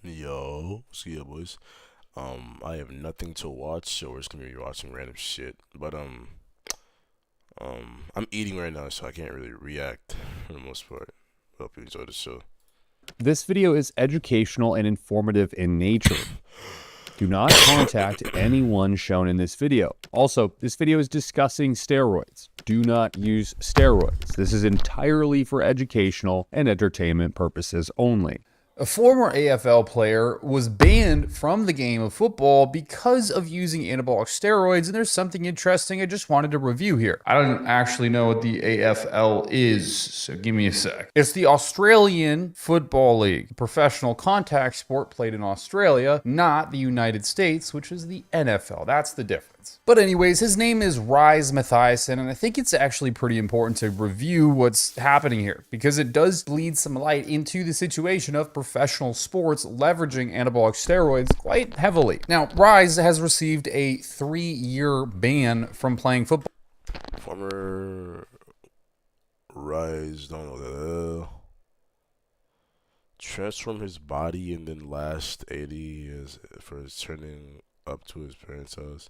Yo, see ya, boys. I have nothing to watch, so we're just gonna be watching random shit. But I'm eating right now, so I can't really react for the most part. Hope you enjoy the show. This video is educational and informative in nature. Do not contact anyone shown in this video. Also, this video is discussing steroids. Do not use steroids. This is entirely for educational and entertainment purposes only. A former AFL player was banned from the game of football because of using anabolic steroids, and there's something interesting I just wanted to review here. I don't actually know what the AFL is, so give me a sec. It's the Australian Football League, a professional contact sport played in Australia, not the United States, which is the NFL. That's the difference. But anyways, his name is Rise Mathiasen, and I think it's actually pretty important to review what's happening here, because it does bleed some light into the situation of professional sports leveraging anabolic steroids quite heavily. Now, Rise has received a 3-year ban from playing football. Former Rise, don't know that. Transform his body and then last 80 years for turning up to his parents' house.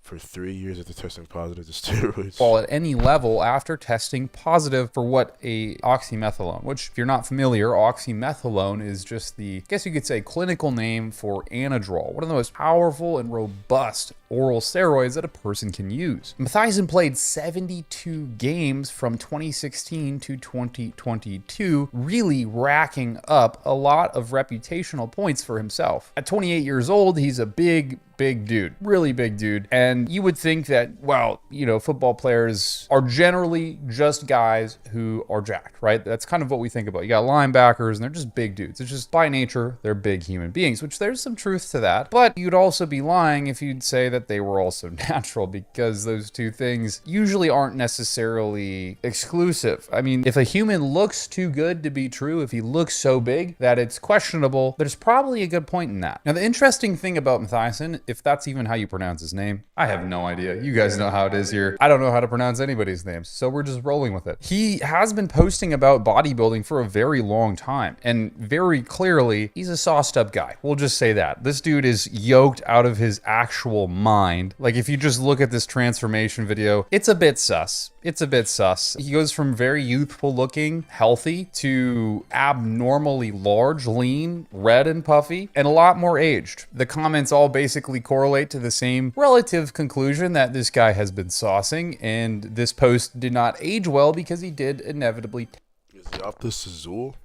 For 3 years after testing positive to steroids. At any level after testing positive for what a oxymethylone, which if you're not familiar, oxymethylone is just the, I guess you could say, clinical name for Anadrol, one of the most powerful and robust oral steroids that a person can use. Mathiasen played 72 games from 2016 to 2022, really racking up a lot of reputational points for himself. At 28 years old, he's a big dude, really big dude. And you would think that, well, you know, football players are generally just guys who are jacked, right? That's kind of what we think about. You got linebackers and they're just big dudes. It's just by nature, they're big human beings, which there's some truth to that. But you'd also be lying if you'd say that they were also natural, because those two things usually aren't necessarily exclusive. I mean, if a human looks too good to be true, if he looks so big that it's questionable, there's probably a good point in that. Now, the interesting thing about Mathiasen, if that's even how you pronounce his name, I have no idea. You guys know how it is here. I don't know how to pronounce anybody's names, so we're just rolling with it. He has been posting about bodybuilding for a very long time, and very clearly, he's a sauced up guy. We'll just say that. This dude is yoked out of his actual mind. Like, if you just look at this transformation video, it's a bit sus. It's a bit sus. He goes from very youthful looking, healthy, to abnormally large, lean, red and puffy, and a lot more aged. The comments all basically correlate to the same relative conclusion that this guy has been saucing, and this post did not age well because he did inevitably. Is he off the Sizzle?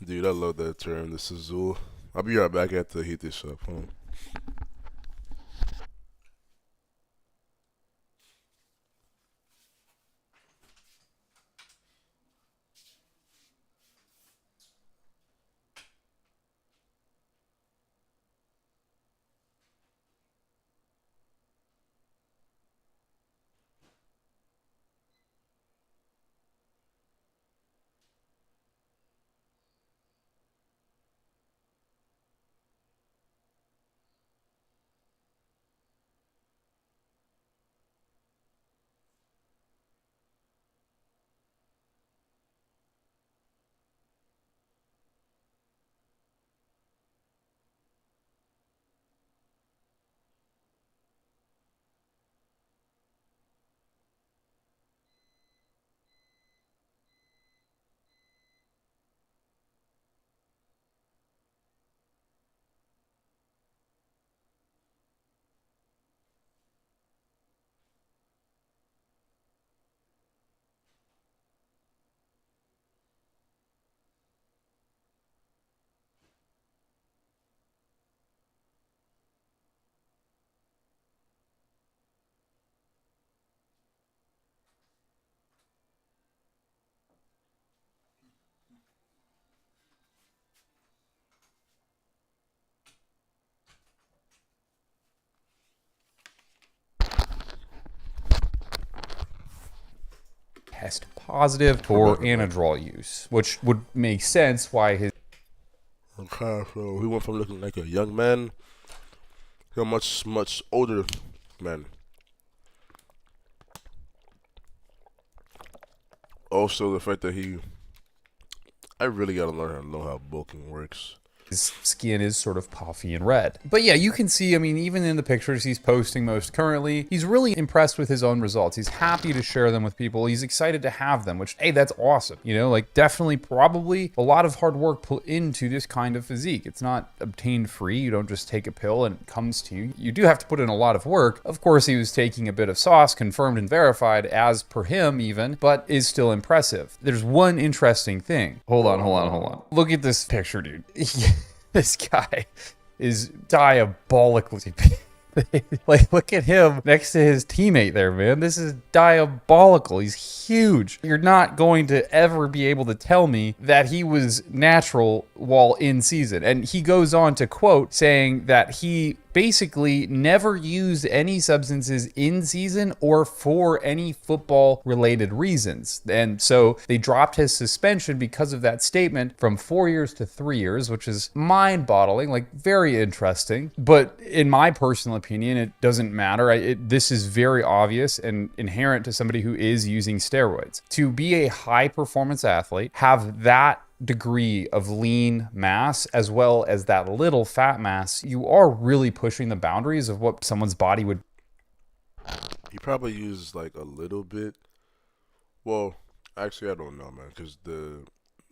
Dude, I love that term, the Sizzle. I'll be right back after I heat this up, huh? Test positive for Anadrol use, which would make sense why his. Okay, so he went from looking like a young man to a much older man. Also, the fact that he I really gotta learn how to know how bulking works. His skin is sort of puffy and red. But yeah, you can see, I mean, even in the pictures he's posting most currently, he's really impressed with his own results. He's happy to share them with people. He's excited to have them, which, hey, that's awesome. You know, like definitely probably a lot of hard work put into this kind of physique. It's not obtained free. You don't just take a pill and it comes to you. You do have to put in a lot of work. Of course, he was taking a bit of sauce, confirmed and verified as per him even, but is still impressive. There's one interesting thing. Hold on. Look at this picture, dude. This guy is diabolically like, look at him next to his teammate there, man. This is diabolical. He's huge. You're not going to ever be able to tell me that he was natural while in season. And he goes on to quote saying that he basically never used any substances in season or for any football related reasons. And so they dropped his suspension because of that statement from 4 years to 3 years, which is mind-boggling, like very interesting. But in my personal opinion, it doesn't matter. This is very obvious and inherent to somebody who is using steroids. To be a high performance athlete, have that degree of lean mass as well as that little fat mass, you are really pushing the boundaries of what someone's body would. He probably uses like a little bit. Well, actually, I don't know, man, because the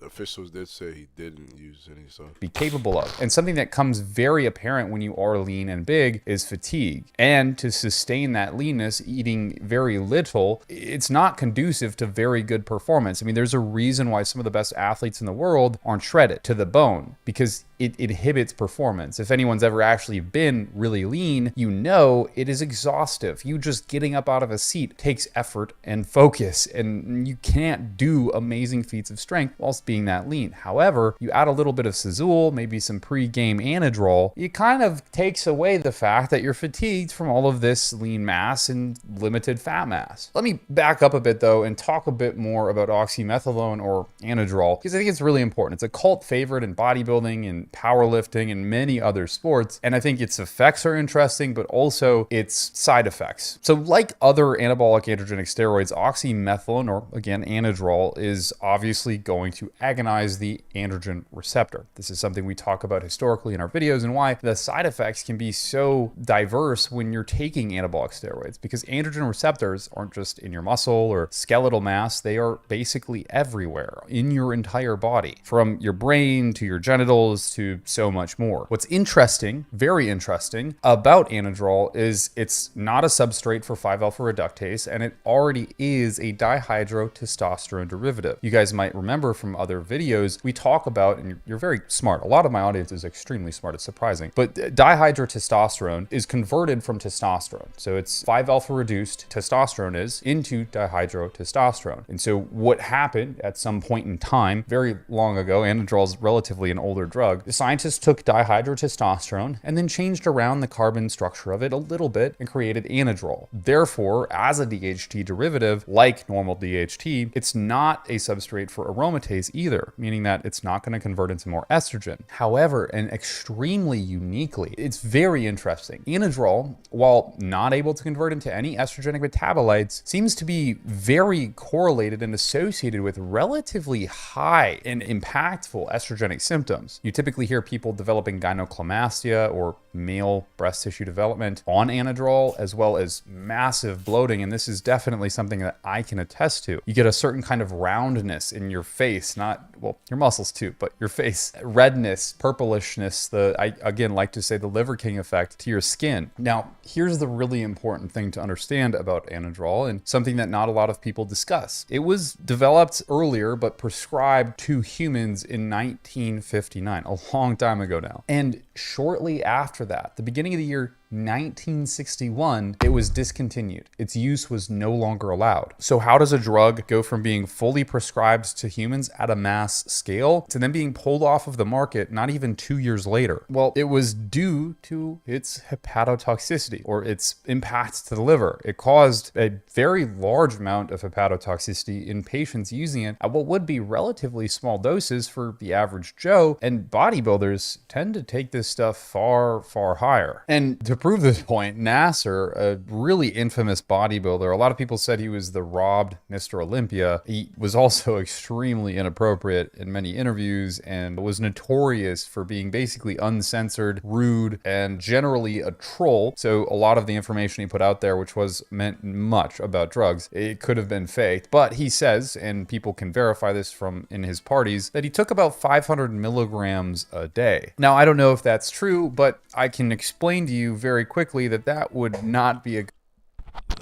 officials did say he didn't use any, so Be capable of. And something that comes very apparent when you are lean and big is fatigue. And to sustain that leanness, eating very little, it's not conducive to very good performance. I mean, there's a reason why some of the best athletes in the world aren't shredded to the bone, because it inhibits performance. If anyone's ever actually been really lean, you know it is exhaustive. You just getting up out of a seat takes effort and focus, and you can't do amazing feats of strength whilst being that lean. However, you add a little bit of Sazul, maybe some pre-game Anadrol, it kind of takes away the fact that you're fatigued from all of this lean mass and limited fat mass. Let me back up a bit though and talk a bit more about oxymethylone or Anadrol, because I think it's really important. It's a cult favorite in bodybuilding and powerlifting and many other sports, and I think its effects are interesting, but also its side effects. So like other anabolic androgenic steroids, oxymethylone, or again Anadrol, is obviously going to agonize the androgen receptor. This is something we talk about historically in our videos and why the side effects can be so diverse when you're taking anabolic steroids, because androgen receptors aren't just in your muscle or skeletal mass, they are basically everywhere in your entire body, from your brain to your genitals to so much more. What's interesting, very interesting, about Anadrol is it's not a substrate for 5-alpha reductase, and it already is a dihydrotestosterone derivative. You guys might remember from other videos, we talk about, and you're very smart, a lot of my audience is extremely smart, it's surprising, but dihydrotestosterone is converted from testosterone. So it's 5-alpha reduced testosterone is into dihydrotestosterone. And so what happened at some point in time, very long ago, Anadrol is relatively an older drug, the scientists took dihydrotestosterone and then changed around the carbon structure of it a little bit and created Anadrol. Therefore, as a DHT derivative, like normal DHT, it's not a substrate for aromatase either, meaning that it's not going to convert into more estrogen. However, and extremely uniquely, it's very interesting. Anadrol, while not able to convert into any estrogenic metabolites, seems to be very correlated and associated with relatively high and impactful estrogenic symptoms. You typically hear people developing gynecomastia or male breast tissue development on Anadrol, as well as massive bloating, and this is definitely something that I can attest to. You get a certain kind of roundness in your face, not, well, your muscles too, but your face, redness, purplishness, I again like to say the Liver King effect to your skin. Now, here's the really important thing to understand about Anadrol, and something that not a lot of people discuss. It was developed earlier, but prescribed to humans in 1959, a long time ago now. And shortly after that, the beginning of the year 1961, it was discontinued. Its use was no longer allowed. So how does a drug go from being fully prescribed to humans at a mass scale to then being pulled off of the market not even 2 years later? Well, it was due to its hepatotoxicity, or its impact to the liver. It caused a very large amount of hepatotoxicity in patients using it at what would be relatively small doses for the average Joe, and bodybuilders tend to take this stuff far, far higher. And to prove this point, Nasser, a really infamous bodybuilder, a lot of people said he was the robbed Mr. Olympia. He was also extremely inappropriate inappropriate in many interviews and was notorious for being basically uncensored, rude, and generally a troll. So a lot of the information he put out there, which was meant much about drugs, it could have been faked. But he says, and people can verify this from in his parties, that he took about 500 milligrams a day. Now, I don't know if that's true, but I can explain to you very quickly that that would not be a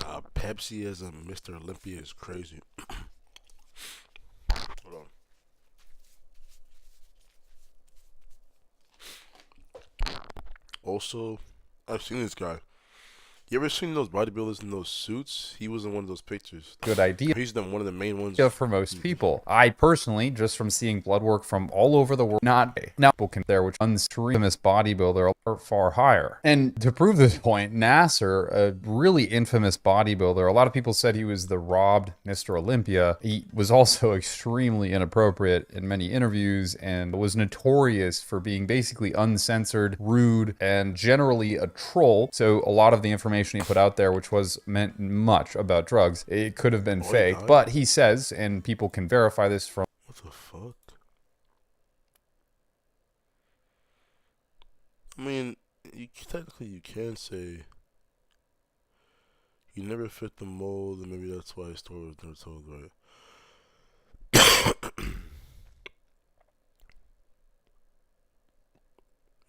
Nah, Pepsi as a Mr. Olympia is crazy. Hold on. Also, I've seen this guy. You ever seen those bodybuilders in those suits? He was in one of those pictures. good idea He's one of the main ones. for most people. I personally, just from seeing blood work from all over the world, not now people can there, which famous bodybuilder are far higher. And to prove this point, Nasser, a really infamous bodybuilder, a lot of people said he was the robbed Mr. Olympia. He was also extremely inappropriate in many interviews and was notorious for being basically uncensored, rude, and generally a troll. So a lot of the information he put out there, which was meant much about drugs, it could have been faked. But he says, and people can verify this from What the fuck? I mean, technically you can say you never fit the mold, and maybe that's why his story was never told right.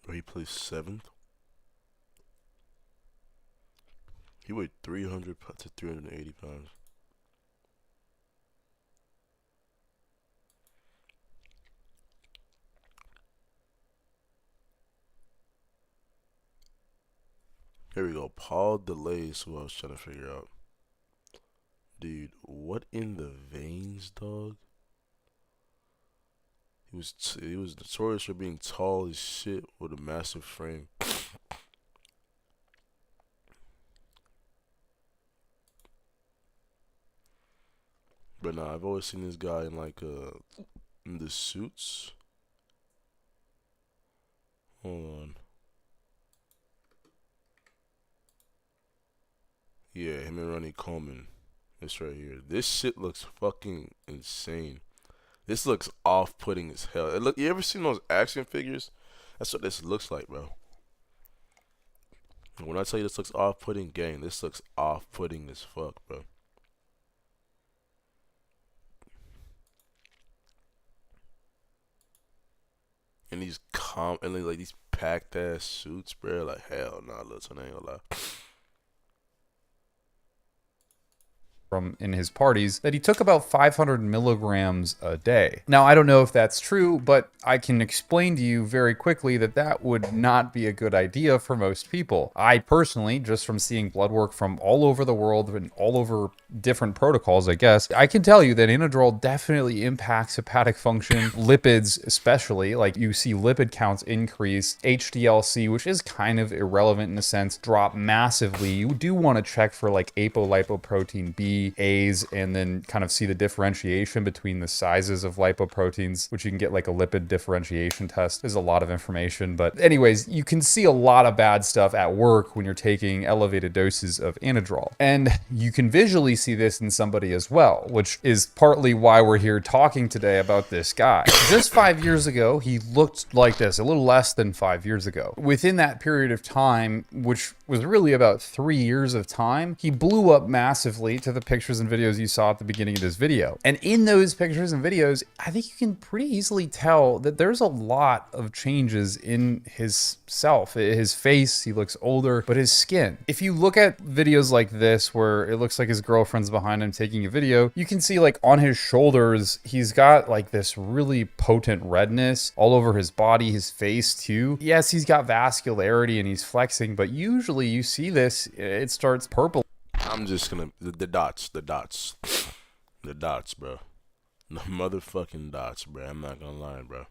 Where he placed 7th. He weighed 300 to 380 pounds. Here we go. Paul Delays, who I was trying to figure out. Dude, what in the veins, dog? He was notorious for being tall as shit with a massive frame. But nah, I've always seen this guy in like in the suits. Hold on. Yeah, him and Ronnie Coleman. This right here. This shit looks fucking insane. This looks off-putting as hell. You ever seen those action figures? That's what this looks like, bro. And when I tell you this looks off-putting, gang, this looks off-putting as fuck, bro. And these like these packed ass suits, bro. Like hell, nah, listen, I ain't gonna lie. from in his parties that he took about 500 milligrams a day. Now, I don't know if that's true, but I can explain to you very quickly that that would not be a good idea for most people. I personally, just from seeing blood work from all over the world and all over different protocols, I guess, I can tell you that Inadrol definitely impacts hepatic function, lipids especially, like you see lipid counts increase, HDLC, which is kind of irrelevant in a sense, drop massively. You do want to check for like apolipoprotein B, A's, and then kind of see the differentiation between the sizes of lipoproteins, which you can get like a lipid differentiation test. There's a lot of information, but anyways, you can see a lot of bad stuff at work when you're taking elevated doses of Inadrol. And you can visually see this in somebody as well, which is partly why we're here talking today about this guy. Just 5 years ago, he looked like this, a little less than 5 years ago. Within that period of time, which was really about 3 years of time, he blew up massively to the pictures and videos you saw at the beginning of this video. And in those pictures and videos, I think you can pretty easily tell that there's a lot of changes in his self. His face, he looks older, but his skin. If you look at videos like this, where it looks like his girlfriend's behind him taking a video, you can see like on his shoulders, he's got like this really potent redness all over his body, his face too. Yes, he's got vascularity and he's flexing, but usually you see this, it starts purple. I'm just gonna the dots, the dots, bro. The motherfucking dots, bro. I'm not gonna lie, bro.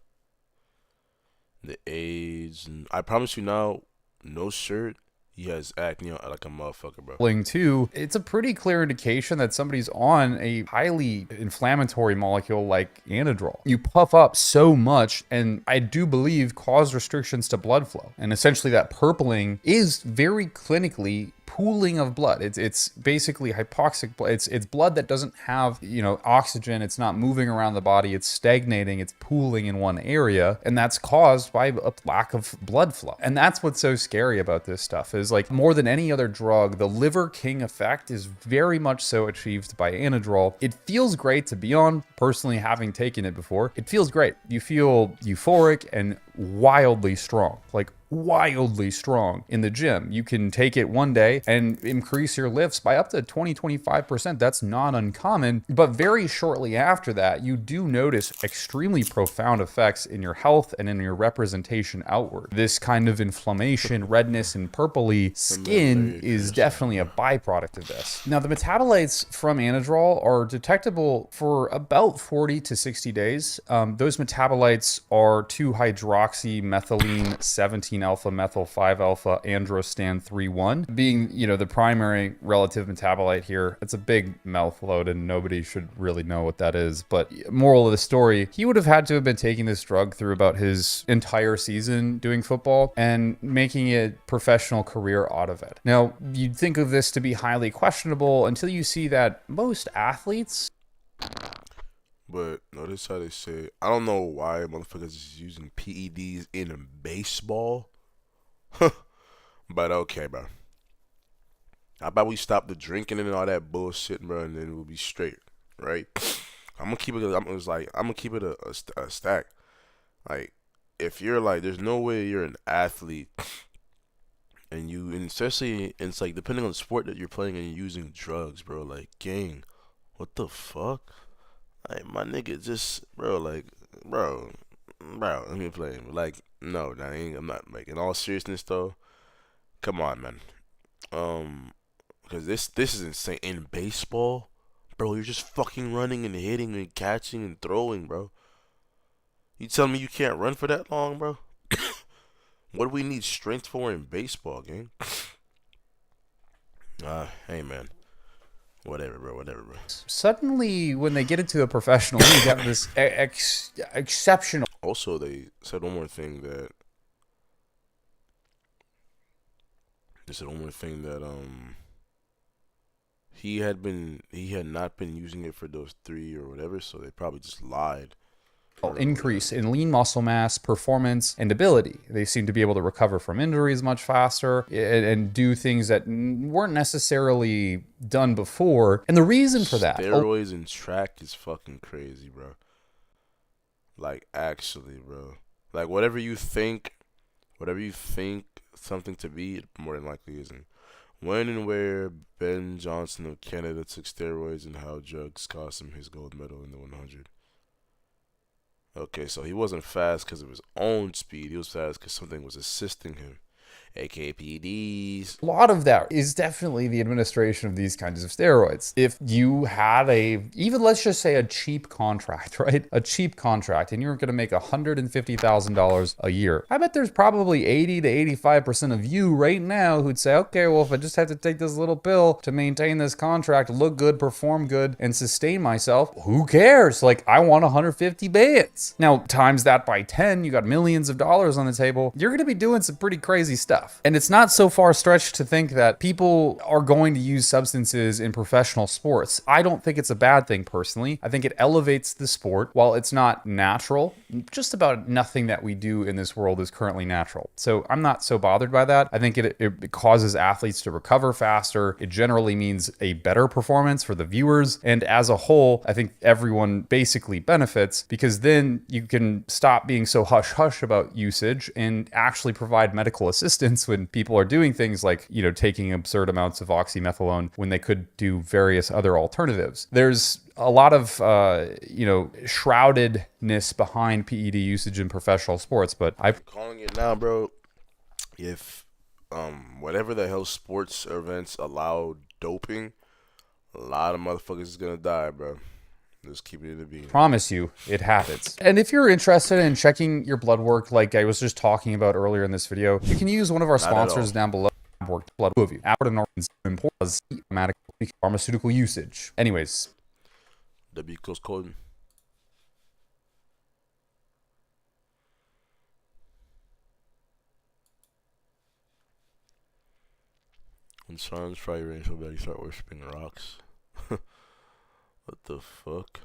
The age, and I promise you now, no shirt. He has acne like a motherfucker, bro. Too, it's a pretty clear indication that somebody's on a highly inflammatory molecule like Anadrol. You puff up so much, and I do believe cause restrictions to blood flow. And essentially that purpling is very clinically pooling of blood. It's basically hypoxic blood. It's blood that doesn't have, oxygen. It's not moving around the body. It's stagnating. It's pooling in one area, and that's caused by a lack of blood flow. And that's what's so scary about this stuff is, like, more than any other drug, the Liver King effect is very much so achieved by anadrol. It feels great to be on. Personally, having taken it before, it feels great. You feel euphoric and wildly strong, like wildly strong in the gym. You can take it one day and increase your lifts by up to 20-25%. That's not uncommon. But very shortly after that, you do notice extremely profound effects in your health and in your representation outward. This kind of inflammation, redness, and purpley skin is definitely a byproduct of this. Now, the metabolites from anadrol are detectable for about 40 to 60 days. Those metabolites are 2-hydroxymethylene 17 alpha methyl 5 alpha androstan 3,1 being, the primary relative metabolite here. It's a big mouthload and nobody should really know what that is. But moral of the story, he would have had to have been taking this drug through about his entire season doing football and making a professional career out of it. Now, you'd think of this to be highly questionable until you see that most athletes. But notice how they say, I don't know why motherfuckers is using PEDs in baseball. But okay, bro. How about we stop the drinking and all that bullshit, bro, and then we'll be straight, right? I'm gonna keep it. I'm gonna keep it a stack. Like, if you're like, there's no way you're an athlete, and especially it's like depending on the sport that you're playing and you're using drugs, bro. Like, gang, what the fuck? Like, my nigga, just bro, let me play him. Like, no, I'm not. Like, in all seriousness, though, come on, man. Because this is insane. In baseball, bro, you're just fucking running and hitting and catching and throwing, bro. You telling me you can't run for that long, bro? What do we need strength for in baseball, gang? Hey, man. Whatever, bro. Suddenly, when they get into a professional league, have this exceptional. Also, they said one more thing that. He had not been using it for those 3 or whatever, so they probably just lied. Increase in lean muscle mass, performance, and ability. They seem to be able to recover from injuries much faster and do things that weren't necessarily done before. And the reason for that, steroids in track is fucking crazy, bro. Like, actually, bro. Like, whatever you think something to be, it more than likely isn't. When and where Ben Johnson of Canada took steroids and how drugs cost him his gold medal in the 100. Okay, so he wasn't fast because of his own speed. He was fast because something was assisting him, aka PEDs. A lot of that is definitely the administration of these kinds of steroids. If you had even let's just say a cheap contract, right? A cheap contract, and you're going to make $150,000 a year. I bet there's probably 80 to 85% of you right now who'd say, okay, well, if I just have to take this little pill to maintain this contract, look good, perform good, and sustain myself, who cares? Like, I want 150 bands. Now, times that by 10, you got millions of dollars on the table. You're going to be doing some pretty crazy stuff. And it's not so far stretched to think that people are going to use substances in professional sports. I don't think it's a bad thing personally. I think it elevates the sport. While it's not natural, just about nothing that we do in this world is currently natural. So I'm not so bothered by that. I think it causes athletes to recover faster. It generally means a better performance for the viewers. And as a whole, I think everyone basically benefits because then you can stop being so hush-hush about usage and actually provide medical assistance when people are doing things like, taking absurd amounts of oxymethylone when they could do various other alternatives. There's a lot of, shroudedness behind PED usage in professional sports, but I'm calling it now, bro. If whatever the hell sports events allow doping, a lot of motherfuckers is gonna die, bro. Just keep it in the beat. Promise you, it happens. And if you're interested in checking your blood work, like I was just talking about earlier in this video, you can use one of our sponsors down below. Blood of you. Pharmaceutical usage. Anyways. W close code. When sun's probably rain so bad you start worshipping rocks. What the fuck?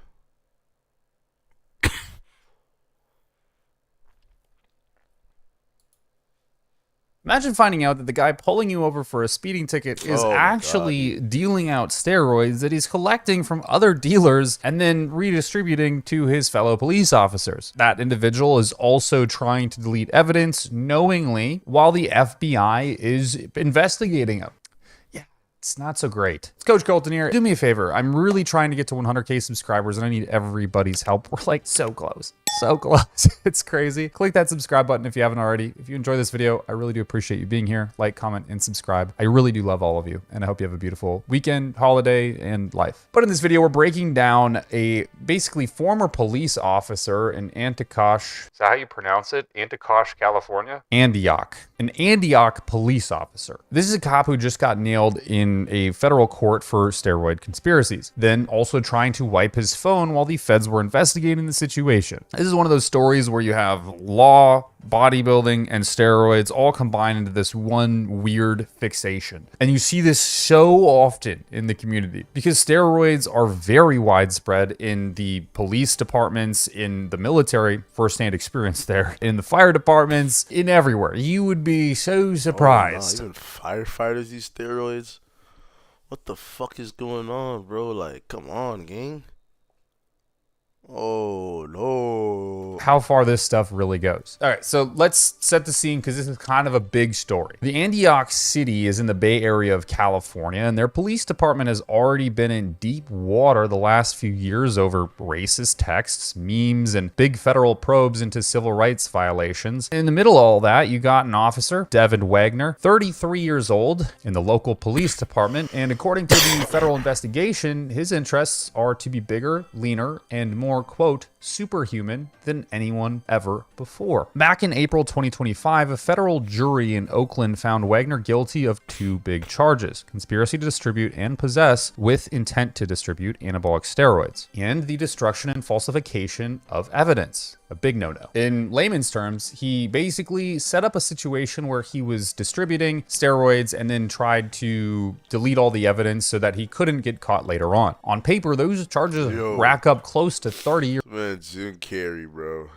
Imagine finding out that the guy pulling you over for a speeding ticket is Oh my actually dealing out steroids that he's collecting from other dealers and then redistributing to his fellow police officers. That individual is also trying to delete evidence knowingly while the FBI is investigating him. It's not so great. It's Coach Colton here. Do me a favor. I'm really trying to get to 100K subscribers and I need everybody's help. We're like so close. So close. It's crazy. Click that subscribe button if you haven't already. If you enjoy this video, I really do appreciate you being here. Like, comment, and subscribe. I really do love all of you. And I hope you have a beautiful weekend, holiday, and life. But in this video, we're breaking down a basically former police officer in Antioch. Is that how you pronounce it? Antioch, California? Antioch. An Antioch police officer. This is a cop who just got nailed in a federal court for steroid conspiracies, then also trying to wipe his phone while the feds were investigating the situation. This is one of those stories where you have law, bodybuilding, and steroids all combined into this one weird fixation. And you see this so often in the community because steroids are very widespread in the police departments, in the military, firsthand experience there, in the fire departments, in everywhere. You would be so surprised. Oh, even firefighters use steroids? What the fuck is going on, bro? Like, come on, gang. Oh, no. How far this stuff really goes. All right, so let's set the scene because this is kind of a big story. The Antioch City is in the Bay Area of California, and their police department has already been in deep water the last few years over racist texts, memes, and big federal probes into civil rights violations. In the middle of all that, you got an officer, Devin Wagner, 33 years old, in the local police department, and according to the federal investigation, his interests are to be bigger, leaner, and more, quote, superhuman than anyone ever before. Back in April 2025, a federal jury in Oakland found Wagner guilty of two big charges: conspiracy to distribute and possess with intent to distribute anabolic steroids, and the destruction and falsification of evidence. A big no-no. In layman's terms, he basically set up a situation where he was distributing steroids and then tried to delete all the evidence so that he couldn't get caught later on. On paper, those charges rack up close to 30 years. Man, Jim Carrey, bro.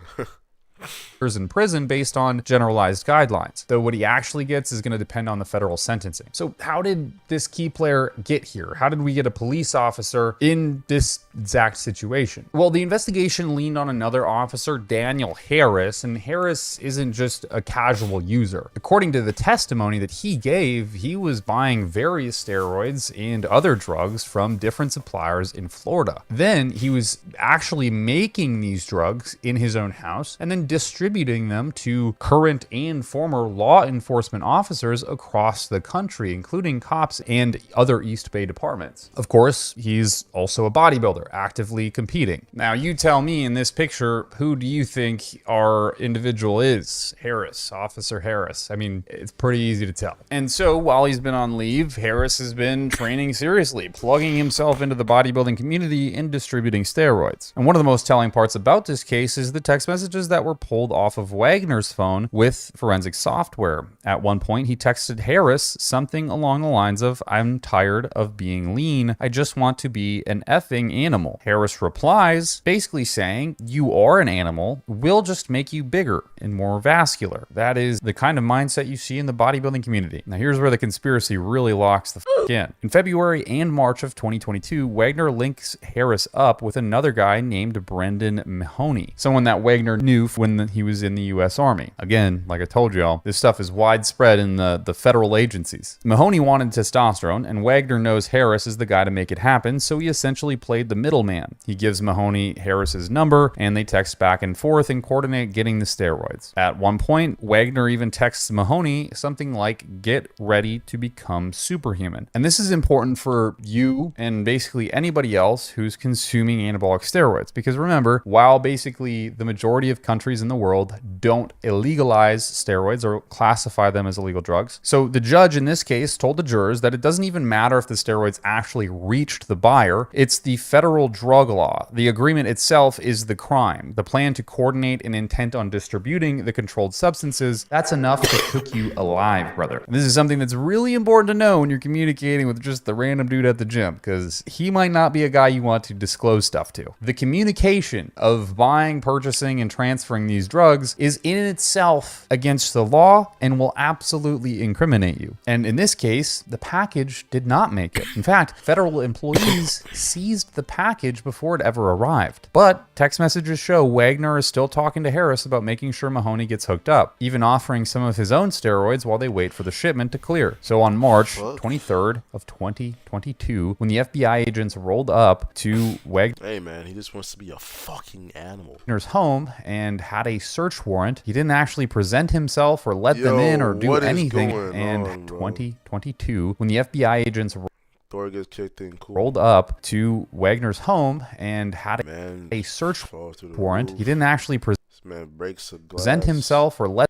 In prison based on generalized guidelines, though what he actually gets is going to depend on the federal sentencing. So how did this key player get here? How did we get a police officer in this exact situation? Well, the investigation leaned on another officer, Daniel Harris, and Harris isn't just a casual user. According to the testimony that he gave, he was buying various steroids and other drugs from different suppliers in Florida. Then he was actually making these drugs in his own house and then distributing them to current and former law enforcement officers across the country, including cops and other East Bay departments. Of course, he's also a bodybuilder, actively competing. Now, you tell me in this picture, who do you think our individual is? Harris, Officer Harris. I mean, it's pretty easy to tell. And so while he's been on leave, Harris has been training seriously, plugging himself into the bodybuilding community and distributing steroids. And one of the most telling parts about this case is the text messages that were pulled off of Wagner's phone with forensic software. At one point, he texted Harris something along the lines of, "I'm tired of being lean. I just want to be an effing animal." Harris replies, basically saying, "You are an animal. We'll just make you bigger and more vascular." That is the kind of mindset you see in the bodybuilding community. Now, here's where the conspiracy really locks the f in. In February and March of 2022, Wagner links Harris up with another guy named Brendan Mahoney, someone that Wagner knew when he was in the U.S. Army. Again, like I told y'all, this stuff is widespread in the federal agencies. Mahoney wanted testosterone, and Wagner knows Harris is the guy to make it happen, so he essentially played the middleman. He gives Mahoney Harris's number, and they text back and forth and coordinate getting the steroids. At one point, Wagner even texts Mahoney something like, "Get ready to become superhuman." And this is important for you and basically anybody else who's consuming anabolic steroids, because remember, while basically the majority of countries countries in the world don't illegalize steroids or classify them as illegal drugs. So the judge in this case told the jurors that it doesn't even matter if the steroids actually reached the buyer. It's the federal drug law. The agreement itself is the crime. The plan to coordinate and intent on distributing the controlled substances, that's enough to cook you alive, brother. And this is something that's really important to know when you're communicating with just the random dude at the gym, because he might not be a guy you want to disclose stuff to. The communication of buying, purchasing, and transferring these drugs is in itself against the law and will absolutely incriminate you. And in this case, the package did not make it. In fact, federal employees seized the package before it ever arrived. But text messages show Wagner is still talking to Harris about making sure Mahoney gets hooked up, even offering some of his own steroids while they wait for the shipment to clear. So on March 23rd of 2022, when the FBI agents rolled up to Hey man, he just wants to be a fucking animal. Wagner's home and had a search warrant, he didn't actually present himself or let them in or do anything. And 2022, when the FBI agents rolled up to Wagner's home and had a search warrant, he didn't actually present himself or let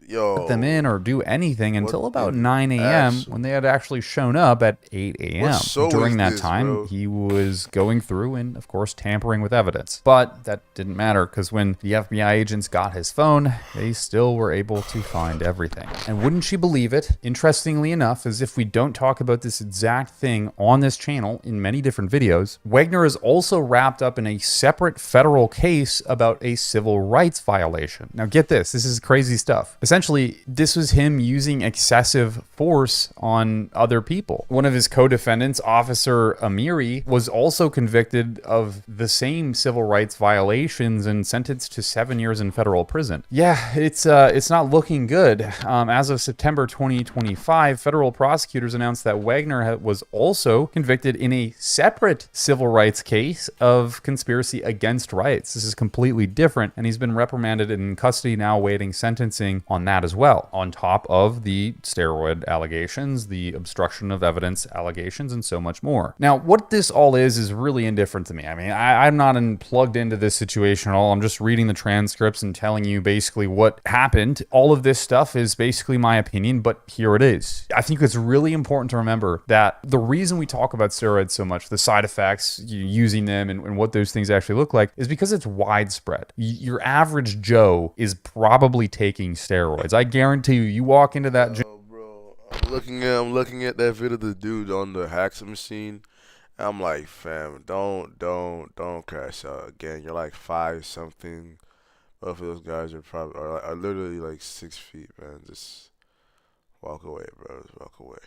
them in or do anything until about 9 a.m. when they had actually shown up at 8 a.m. During that time, he was going through and, of course, tampering with evidence. But that didn't matter, because when the FBI agents got his phone, they still were able to find everything. And wouldn't you believe it, interestingly enough, as if we don't talk about this exact thing on this channel in many different videos, Wagner is also wrapped up in a separate federal case about a civil rights violation. Now get this is crazy stuff. Essentially, this was him using excessive force on other people. One of his co-defendants, Officer Amiri, was also convicted of the same civil rights violations and sentenced to 7 years in federal prison. Yeah, it's not looking good. As of September 2025, federal prosecutors announced that Wagner was also convicted in a separate civil rights case of conspiracy against rights. This is completely different, and he's been reprimanded and in custody now awaiting sentencing on that as well, on top of the steroid allegations, the obstruction of evidence allegations, and so much more. Now, what this all is really indifferent to me. I mean, I'm not plugged into this situation at all. I'm just reading the transcripts and telling you basically what happened. All of this stuff is basically my opinion, but here it is. I think it's really important to remember that the reason we talk about steroids so much, the side effects, using them, and what those things actually look like, is because it's widespread. Your average Joe is probably taking steroids. I guarantee you walk into that gym. Bro, I'm looking at that video of the dude on the Haxa machine. I'm like, fam, don't crash out again. You're like 5 something. Both of those guys are literally like 6 feet, man. Just walk away, bro. Just walk away.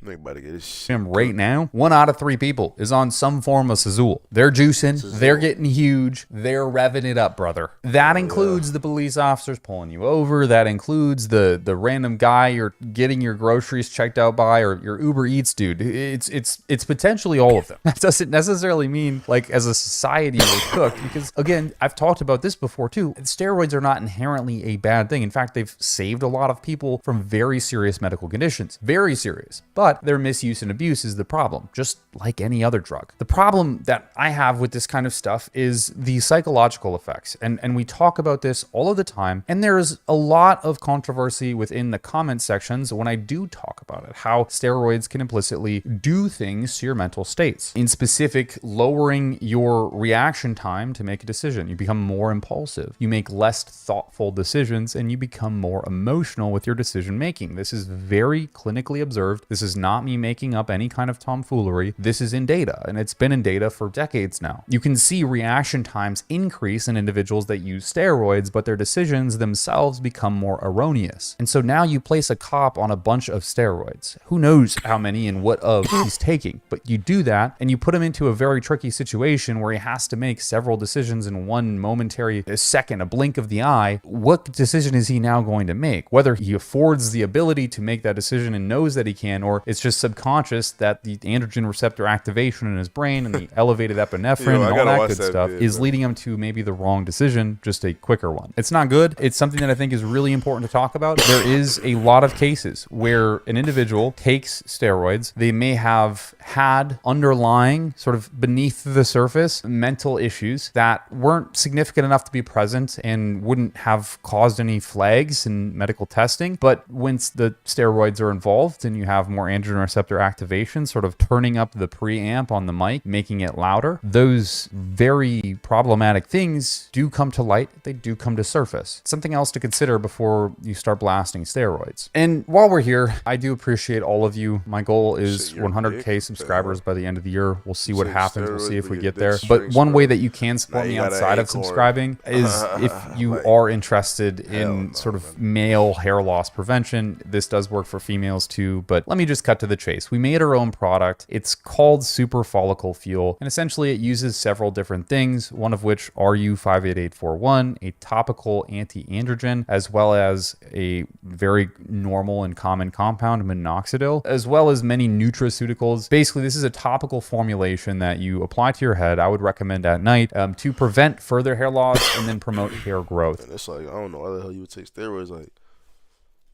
Nobody get this shit right now. 1 out of 3 people is on some form of Sazul. They're juicing. They're getting huge. They're revving it up, brother. That includes the police officers pulling you over. That includes the random guy you're getting your groceries checked out by, or your Uber Eats dude. It's potentially all of them. That doesn't necessarily mean like as a society we're cooked, because again, I've talked about this before too. Steroids are not inherently a bad thing. In fact, they've saved a lot of people from very serious medical conditions. Very serious. But their misuse and abuse is the problem, just like any other drug. The problem that I have with this kind of stuff is the psychological effects. And we talk about this all of the time. And there's a lot of controversy within the comment sections when I do talk about it, how steroids can implicitly do things to your mental states. In specific, lowering your reaction time to make a decision. You become more impulsive. You make less thoughtful decisions, and you become more emotional with your decision making. This is very clinically observed. This is not me making up any kind of tomfoolery. This is in data, and it's been in data for decades now. You can see reaction times increase in individuals that use steroids, but their decisions themselves become more erroneous. And so now you place a cop on a bunch of steroids. Who knows how many and what of he's taking, but you do that, and you put him into a very tricky situation where he has to make several decisions in one momentary second, a blink of the eye. What decision is he now going to make? Whether he affords the ability to make that decision and knows that he can, or It's just subconscious that the androgen receptor activation in his brain and the elevated epinephrine Yo, I and all gotta that watch good that stuff vid, is man. leading him to maybe the wrong decision, just a quicker one. It's not good. It's something that I think is really important to talk about. There is a lot of cases where an individual takes steroids. They may have had underlying, sort of beneath the surface, mental issues that weren't significant enough to be present and wouldn't have caused any flags in medical testing. But once the steroids are involved and you have more androgen receptor activation, sort of turning up the preamp on the mic, making it louder, those very problematic things do come to light. They do come to surface. Something else to consider before you start blasting steroids. And while we're here, I do appreciate all of you. My goal is Shit, you're a 100K dick. subscribers by the end of the year. We'll see what Take happens. We'll see steroids, if we but get your there. dick But shrinks, one way bro. that you can support Now me you got an outside of acorn. subscribing is if you Like, are interested in no, sort of male hair loss prevention. This does work for females too, but let me just cut to the chase. We made our own product. It's called Super Follicle Fuel, and essentially it uses several different things, one of which RU58841, a topical anti-androgen, as well as a very normal and common compound, minoxidil, as well as many nutraceuticals. Basically, this is a topical formulation that you apply to your head. I would recommend at night to prevent further hair loss and then promote hair growth. and it's like, I don't know why the hell you would take steroids. Like,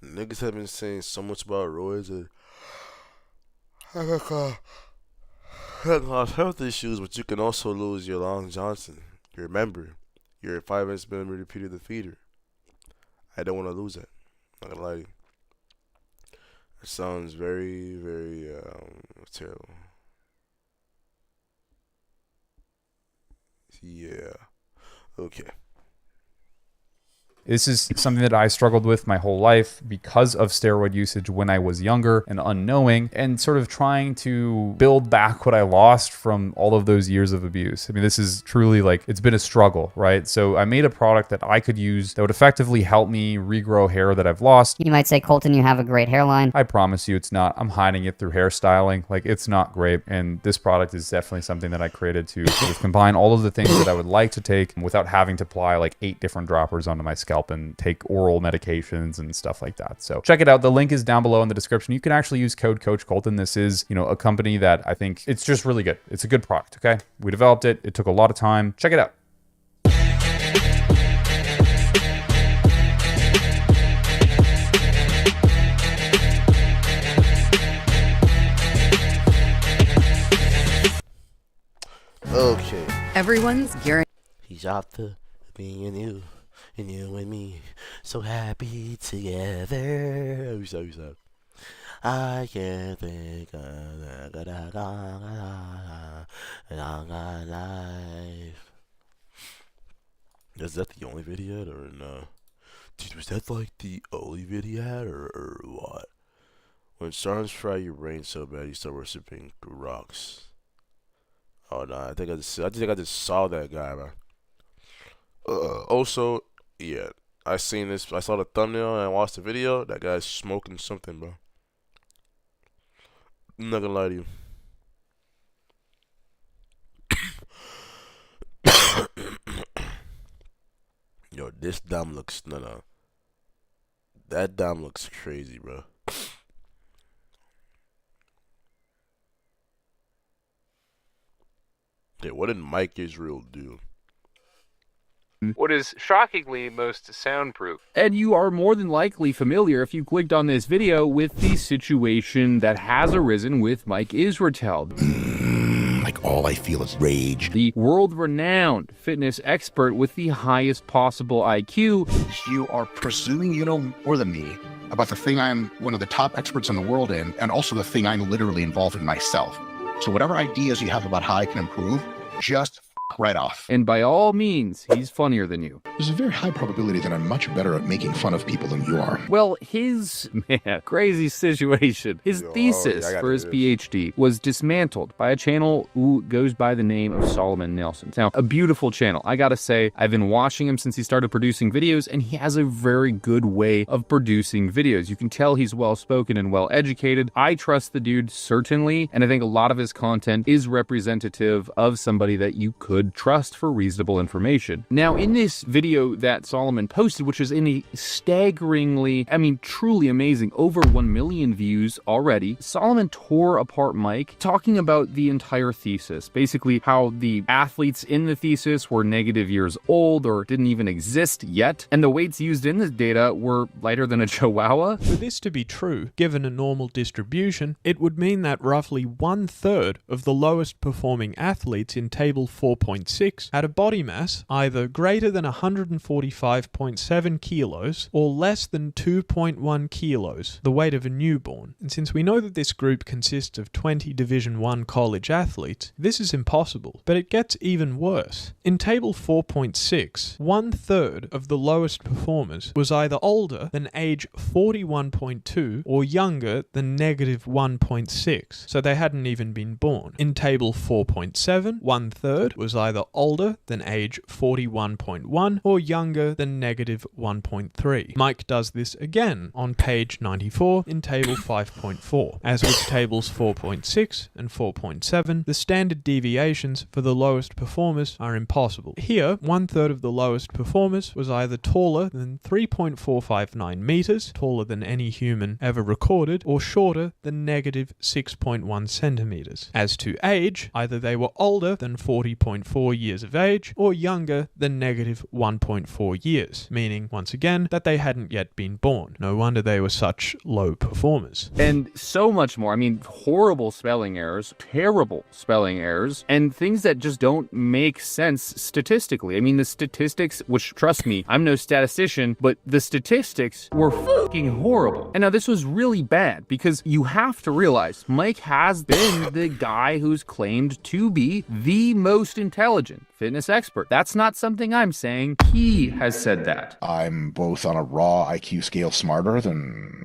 niggas have been saying so much about roids and cause health issues, but you can also lose your Long Johnson, your member, your 5 inch member repeater the feeder. I don't want to lose that. Not gonna lie to you. It sounds very, very terrible. Yeah. Okay. This is something that I struggled with my whole life because of steroid usage when I was younger and unknowing, and sort of trying to build back what I lost from all of those years of abuse. I mean, this is truly like, it's been a struggle, right? So I made a product that I could use that would effectively help me regrow hair that I've lost. You might say, Colton, you have a great hairline. I promise you it's not. I'm hiding it through hairstyling. Like, it's not great. And this product is definitely something that I created to sort of combine all of the things that I would like to take without having to apply like 8 different droppers onto my scalp and take oral medications and stuff like that. So check it out. The link is down below in the description. You can actually use code Coach Colton. This is, a company that I think it's just really good. It's a good product. Okay. We developed it. It took a lot of time. Check it out. Okay. Everyone's guaranteed. He's out there being you and me, so happy together. We said. I can't think of life. Is that the only video yet, or no? Dude, was that like the only video yet, or what? When stars fry your brain so bad, you start worshiping rocks. Oh no, I think I just saw that guy, man. Also, yeah, I seen this. I saw the thumbnail and I watched the video. That guy's smoking something, bro. I'm not gonna lie to you. Yo, this dom looks no. That dom looks crazy, bro. Okay, what did Mike Israel do? What is shockingly most soundproof. And you are more than likely familiar, if you clicked on this video, with the situation that has arisen with Mike Israel. Like all I feel is rage. The world-renowned fitness expert with the highest possible IQ. You are presuming you know more than me about the thing I'm one of the top experts in the world in, and also the thing I'm literally involved in myself. So whatever ideas you have about how I can improve, just right off. And by all means, he's funnier than you. There's a very high probability that I'm much better at making fun of people than you are. Well, his crazy situation, his thesis I gotta for his do PhD was dismantled by a channel who goes by the name of Solomon Nelson. Now, a beautiful channel. I gotta say, I've been watching him since he started producing videos, and he has a very good way of producing videos. You can tell he's well-spoken and well-educated. I trust the dude, certainly, and I think a lot of his content is representative of somebody that you could could trust for reasonable information. Now, in this video that Solomon posted, which is in a staggeringly, truly amazing, over 1 million views already, Solomon tore apart Mike, talking about the entire thesis. Basically, how the athletes in the thesis were negative years old or didn't even exist yet, and the weights used in this data were lighter than a chihuahua. For this to be true, given a normal distribution, it would mean that roughly 1/3 of the lowest performing athletes in table 4.6 had a body mass either greater than 145.7 kilos or less than 2.1 kilos, the weight of a newborn. And since we know that this group consists of 20 Division I college athletes, this is impossible. But it gets even worse. In table 4.6, 1/3 of the lowest performers was either older than age 41.2 or younger than -1.6, so they hadn't even been born. In table 4.7, 1/3 was either older than age 41.1 or younger than -1.3. Mike does this again on page 94 in table 5.4. As with tables 4.6 and 4.7, the standard deviations for the lowest performers are impossible. Here, 1/3 of the lowest performers was either taller than 3.459 meters, taller than any human ever recorded, or shorter than -6.1 centimeters. As to age, either they were older than 40.4 years of age or younger than -1.4 years, meaning, once again, that they hadn't yet been born. No wonder they were such low performers. And so much more. Horrible spelling errors, terrible spelling errors, and things that just don't make sense statistically. The statistics, which, trust me, I'm no statistician, but the statistics were fucking horrible. And now this was really bad because you have to realize Mike has been the guy who's claimed to be the most intelligent fitness expert. That's not something I'm saying. He has said that. I'm both on a raw IQ scale smarter than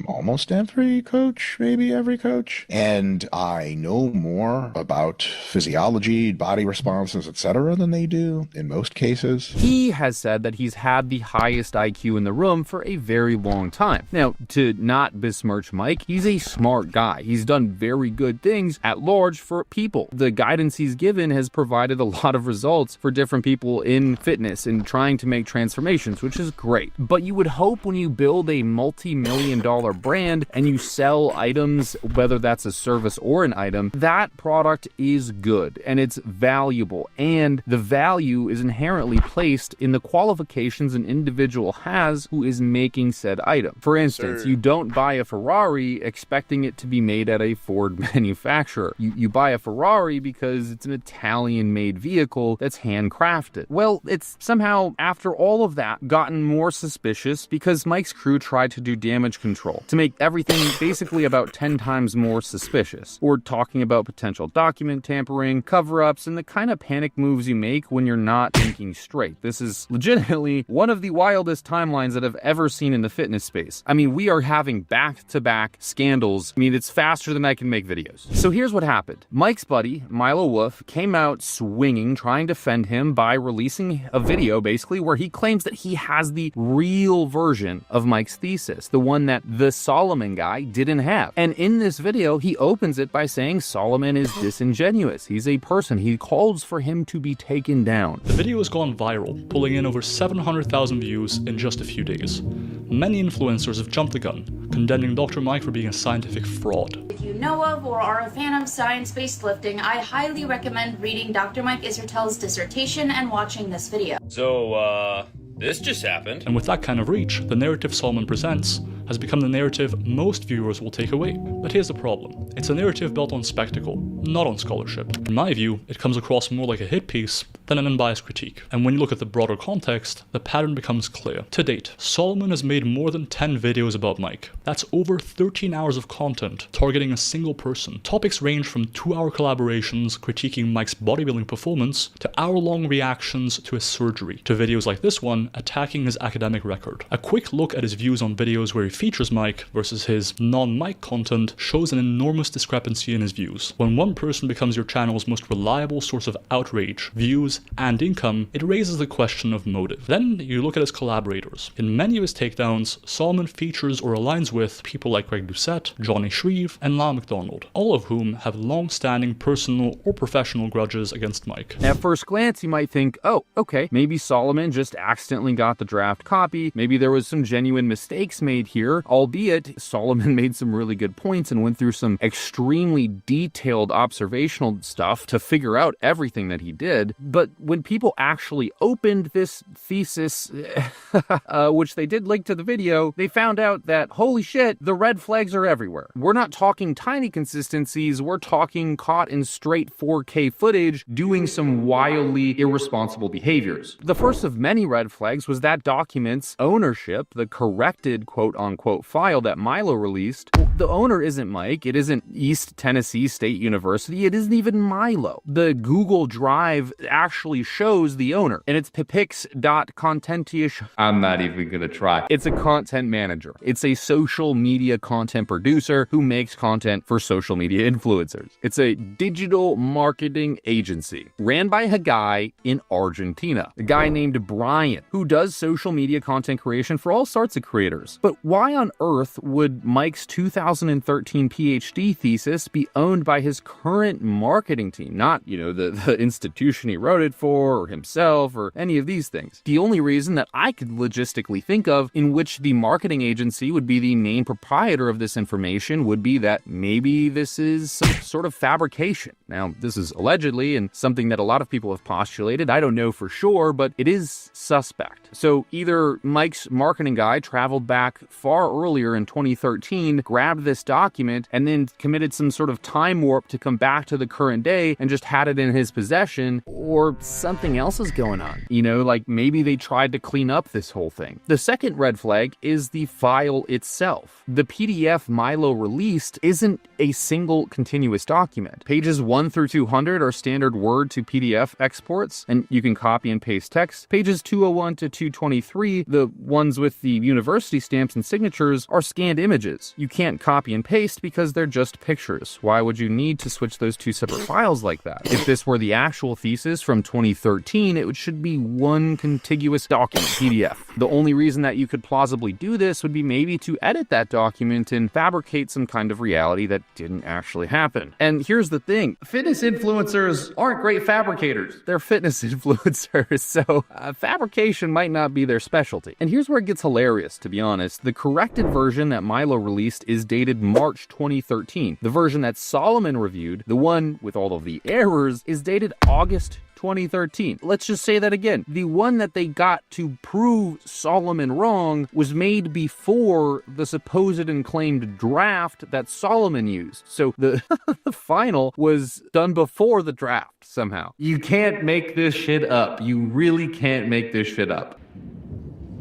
almost every coach, maybe every coach. And I know more about physiology, body responses, etc. than they do in most cases. He has said that he's had the highest IQ in the room for a very long time. Now, to not besmirch Mike, he's a smart guy. He's done very good things at large for people. The guidance he's given has provided a lot of results for different people in fitness and trying to make transformations, which is great. But you would hope when you build a multi-million-dollar brand and you sell items, whether that's a service or an item, that product is good and it's valuable, and the value is inherently placed in the qualifications an individual has who is making said item. For instance, you don't buy a Ferrari expecting it to be made at a Ford manufacturer. You buy a Ferrari because it's an Italian-made vehicle that's handcrafted. Well, it's somehow, after all of that, gotten more suspicious because Mike's crew tried to do damage control to make everything basically about 10 times more suspicious. Or talking about potential document tampering, cover-ups, and the kind of panic moves you make when you're not thinking straight. This is legitimately one of the wildest timelines that I've ever seen in the fitness space. We are having back-to-back scandals. It's faster than I can make videos. So here's what happened. Mike's buddy, Milo Wolf, came out swinging, trying to defend him by releasing a video basically where he claims that he has the real version of Mike's thesis, the one that the Solomon guy didn't have. And in this video, he opens it by saying Solomon is disingenuous. He's a person. He calls for him to be taken down. The video has gone viral, pulling in over 700,000 views in just a few days. Many influencers have jumped the gun, condemning Dr. Mike for being a scientific fraud. If you know of or are a fan of science-based lifting, I highly recommend reading Dr. Mike Isertel's dissertation and watching this video. So, this just happened. And with that kind of reach, the narrative Solomon presents has become the narrative most viewers will take away. But here's the problem. It's a narrative built on spectacle, not on scholarship. In my view, it comes across more like a hit piece than an unbiased critique. And when you look at the broader context, the pattern becomes clear. To date, Solomon has made more than 10 videos about Mike. That's over 13 hours of content targeting a single person. Topics range from 2-hour collaborations critiquing Mike's bodybuilding performance to hour-long reactions to his surgery, to videos like this one attacking his academic record. A quick look at his views on videos where he features Mike versus his non-Mike content shows an enormous discrepancy in his views. When one person becomes your channel's most reliable source of outrage, views, views and income, it raises the question of motive. Then you look at his collaborators. In many of his takedowns, Solomon features or aligns with people like Greg Doucette, Johnny Shreve, and Lyle McDonald, all of whom have long-standing personal or professional grudges against Mike. At first glance, you might think, oh, okay, maybe Solomon just accidentally got the draft copy, maybe there was some genuine mistakes made here, albeit Solomon made some really good points and went through some extremely detailed observational stuff to figure out everything that he did. But when people actually opened this thesis, which they did link to the video, they found out that, holy shit, the red flags are everywhere. We're not talking tiny consistencies, we're talking caught in straight 4K footage doing some wildly irresponsible behaviors. The first of many red flags was that document's ownership, the corrected quote-unquote file that Milo released. Well, the owner isn't Mike, it isn't East Tennessee State University, it isn't even Milo. The Google Drive actually shows the owner, and it's pipix.contentious. I'm not even gonna try. It's a content manager. It's a social media content producer who makes content for social media influencers. It's a digital marketing agency ran by a guy in Argentina, a guy named Brian, who does social media content creation for all sorts of creators. But why on earth would Mike's 2013 PhD thesis be owned by his current marketing team? Not, the institution he wrote it for, or himself, or any of these things. The only reason that I could logistically think of in which the marketing agency would be the main proprietor of this information would be that maybe this is some sort of fabrication. Now, this is allegedly and something that a lot of people have postulated. I don't know for sure, but it is suspect. So either Mike's marketing guy traveled back far earlier in 2013, grabbed this document, and then committed some sort of time warp to come back to the current day and just had it in his possession, or something else is going on. Like maybe they tried to clean up this whole thing. The second red flag is the file itself. The PDF Milo released isn't a single continuous document. Pages 1 through 200 are standard Word to PDF exports, and you can copy and paste text. Pages 201 to 223, the ones with the university stamps and signatures, are scanned images. You can't copy and paste because they're just pictures. Why would you need to switch those two separate files like that? If this were the actual thesis from 2013, it should be one contiguous document, PDF. The only reason that you could plausibly do this would be maybe to edit that document and fabricate some kind of reality that didn't actually happen. And here's the thing, fitness influencers aren't great fabricators. They're fitness influencers, so fabrication might not be their specialty. And here's where it gets hilarious, to be honest. The corrected version that Milo released is dated March 2013. The version that Solomon reviewed, the one with all of the errors, is dated August 2013. Let's just say that again. The one that they got to prove Solomon wrong was made before the supposed and claimed draft that Solomon used. So the final was done before the draft somehow. You can't make this shit up. You really can't make this shit up.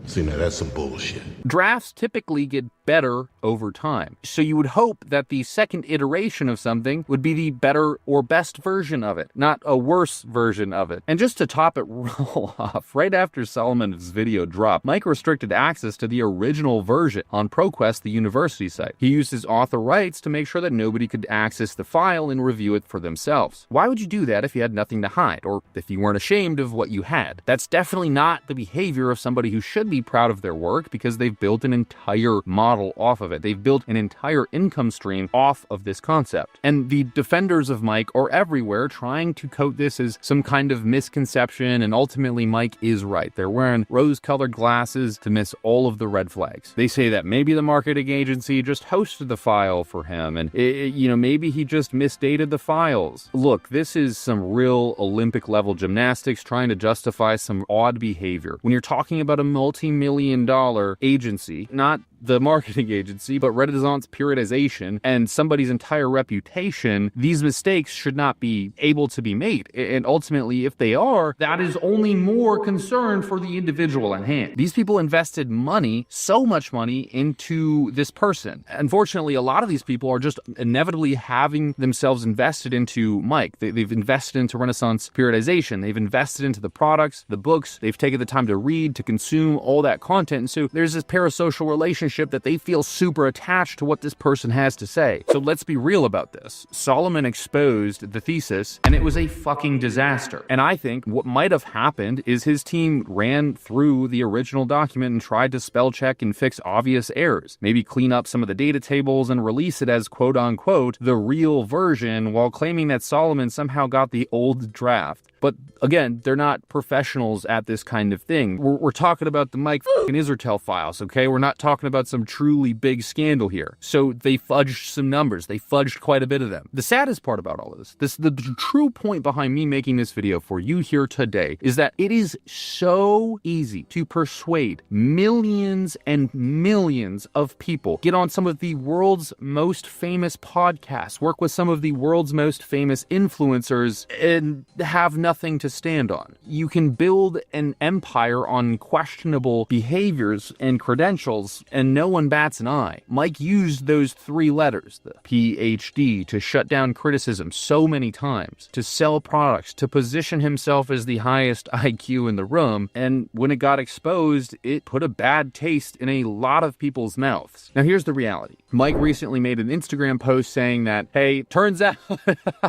See, now that's some bullshit. Drafts typically get better over time. So you would hope that the second iteration of something would be the better or best version of it, not a worse version of it. And just to top it all off, right after Solomon's video dropped, Mike restricted access to the original version on ProQuest, the university site. He used his author rights to make sure that nobody could access the file and review it for themselves. Why would you do that if you had nothing to hide, or if you weren't ashamed of what you had? That's definitely not the behavior of somebody who should be proud of their work, because they've built an entire model off of it. They've built an entire income stream off of this concept. And the defenders of Mike are everywhere trying to coat this as some kind of misconception, and ultimately Mike is right. They're wearing rose-colored glasses to miss all of the red flags. They say that maybe the marketing agency just hosted the file for him, and maybe he just misdated the files. Look, this is some real Olympic level gymnastics trying to justify some odd behavior. When you're talking about a multi-million-dollar agency, not the marketing agency, but Renaissance periodization and somebody's entire reputation, these mistakes should not be able to be made. And ultimately, if they are, that is only more concern for the individual at hand. These people invested money, so much money, into this person. Unfortunately, a lot of these people are just inevitably having themselves invested into Mike. They've invested into Renaissance periodization. They've invested into the products, the books. They've taken the time to read, to consume all that content. And so there's this parasocial relationship that they they feel super attached to what this person has to say. So let's be real about this. Solomon exposed the thesis, and it was a fucking disaster. And I think what might have happened is his team ran through the original document and tried to spell check and fix obvious errors. Maybe clean up some of the data tables and release it as quote-unquote the real version, while claiming that Solomon somehow got the old draft. But again, they're not professionals at this kind of thing. We're talking about the Mike and Israel files, okay? We're not talking about some truly big scandal here. So they fudged some numbers. They fudged quite a bit of them. The saddest part about all of this, the true point behind me making this video for you here today, is that it is so easy to persuade millions and millions of people, get on some of the world's most famous podcasts, work with some of the world's most famous influencers, and have nothing to stand on. You can build an empire on questionable behaviors and credentials, and no one bats an eye. Mike used those 3 letters, the PhD, to shut down criticism so many times, to sell products, to position himself as the highest IQ in the room, and when it got exposed, it put a bad taste in a lot of people's mouths. Now here's the reality. Mike recently made an Instagram post saying that, hey, turns out,